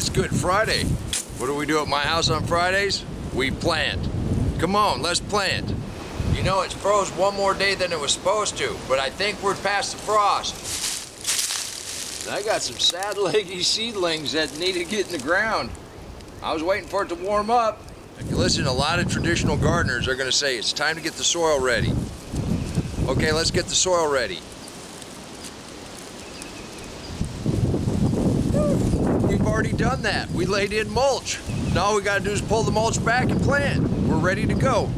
It's Good Friday. What do we do at my house on Fridays? We plant. Come on, let's plant. You know, it's froze one more day than it was supposed to, but I think we're past the frost. I got some sad leggy seedlings that need to get in the ground. I was waiting for it to warm up. Listen, a lot of traditional gardeners are gonna say it's time to get the soil ready. Okay, let's get the soil ready. We've already done that. We laid in mulch. Now all we gotta do is pull the mulch back and plant. We're ready to go.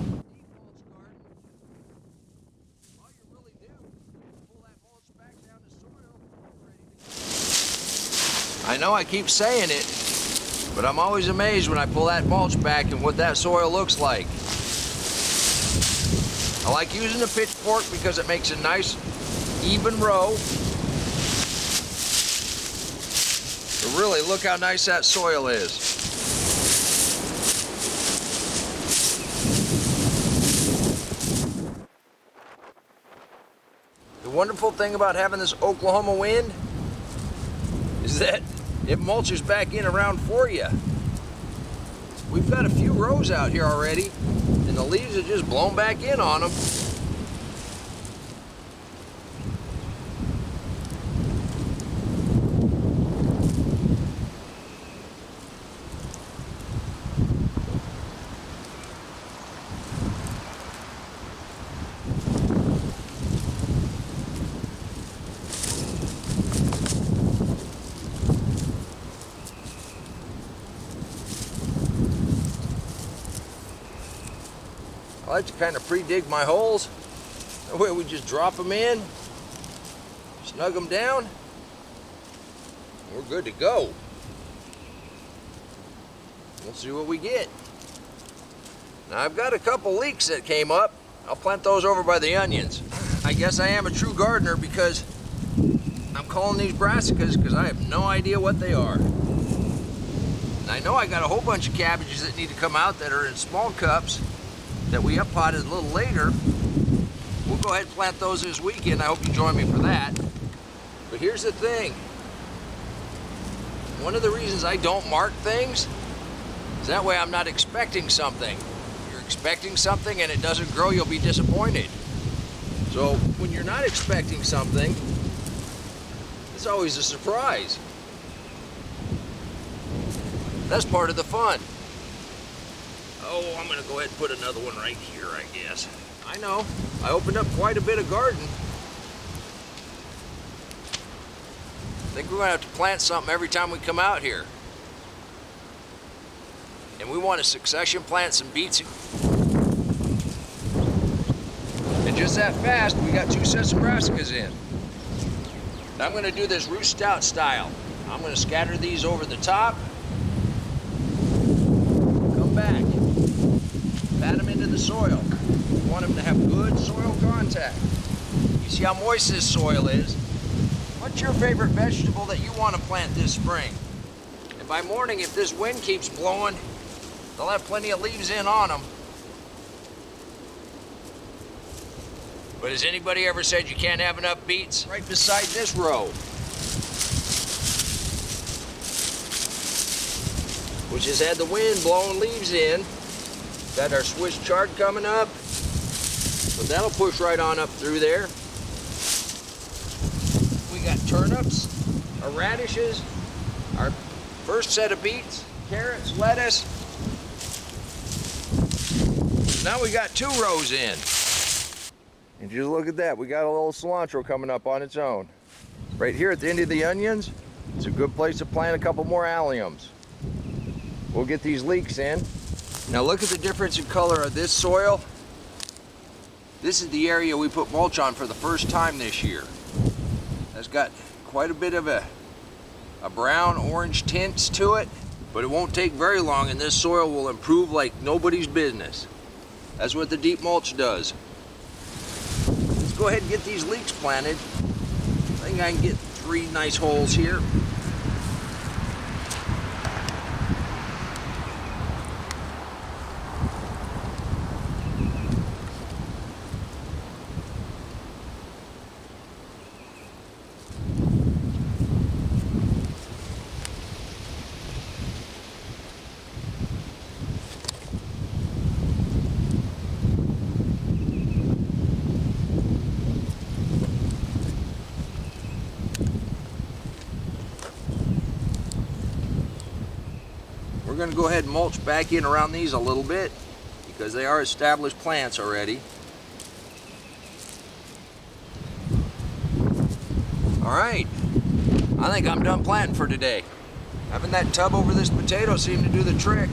I know I keep saying it, but I'm always amazed when I pull that mulch back and what that soil looks like. I like using the pitchfork because it makes a nice, even row. But really, look how nice that soil is. The wonderful thing about having this Oklahoma wind is that it mulches back in around for you. We've got a few rows out here already, and the leaves are just blown back in on them. I like to kind of pre-dig my holes. That way we just drop them in, snug them down, and we're good to go. We'll see what we get. Now I've got a couple leeks that came up. I'll plant those over by the onions. I guess I am a true gardener because I'm calling these brassicas because I have no idea what they are. And I know I got a whole bunch of cabbages that need to come out that are in small cups that we up potted a little later. We'll go ahead and plant those this weekend. I hope you join me for that. But here's the thing. One of the reasons I don't mark things is that way I'm not expecting something. If you're expecting something and it doesn't grow, you'll be disappointed. So when you're not expecting something, it's always a surprise. That's part of the fun. Oh, I'm gonna go ahead and put another one right here, I guess. I know, I opened up quite a bit of garden. I think we're gonna have to plant something every time we come out here. And we want to succession plant some beets. And just that fast, we got 2 sets of brassicas in. Now I'm gonna do this root stout style. I'm gonna scatter these over the top. Come back. Pat them into the soil. You want them to have good soil contact. You see how moist this soil is? What's your favorite vegetable that you want to plant this spring? And by morning, if this wind keeps blowing, they'll have plenty of leaves in on them. But has anybody ever said you can't have enough beets right beside this row? Which has had the wind blowing leaves in. Got our Swiss chard coming up, but that'll push right on up through there. We got turnips, our radishes, our first set of beets, carrots, lettuce. Now we got 2 rows in. And just look at that, we got a little cilantro coming up on its own. Right here at the end of the onions, it's a good place to plant a couple more alliums. We'll get these leeks in. Now look at the difference in color of this soil. This is the area we put mulch on for the first time this year. That's got quite a bit of a brown orange tints to it, but it won't take very long and this soil will improve like nobody's business. That's what the deep mulch does. Let's go ahead and get these leeks planted. I think I can get 3 nice holes here. We're going to go ahead and mulch back in around these a little bit because they are established plants already. All right, I think I'm done planting for today. Having that tub over this potato seemed to do the trick.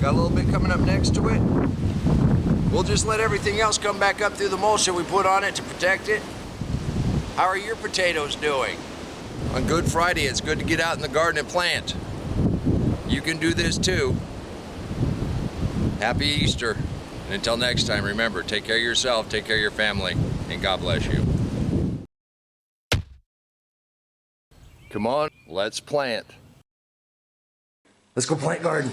Got a little bit coming up next to it. We'll just let everything else come back up through the mulch that we put on it to protect it. How are your potatoes doing? On Good Friday, it's good to get out in the garden and plant. You can do this too. Happy Easter. And until next time, remember, take care of yourself, take care of your family, and God bless you. Come on, let's plant. Let's go plant garden.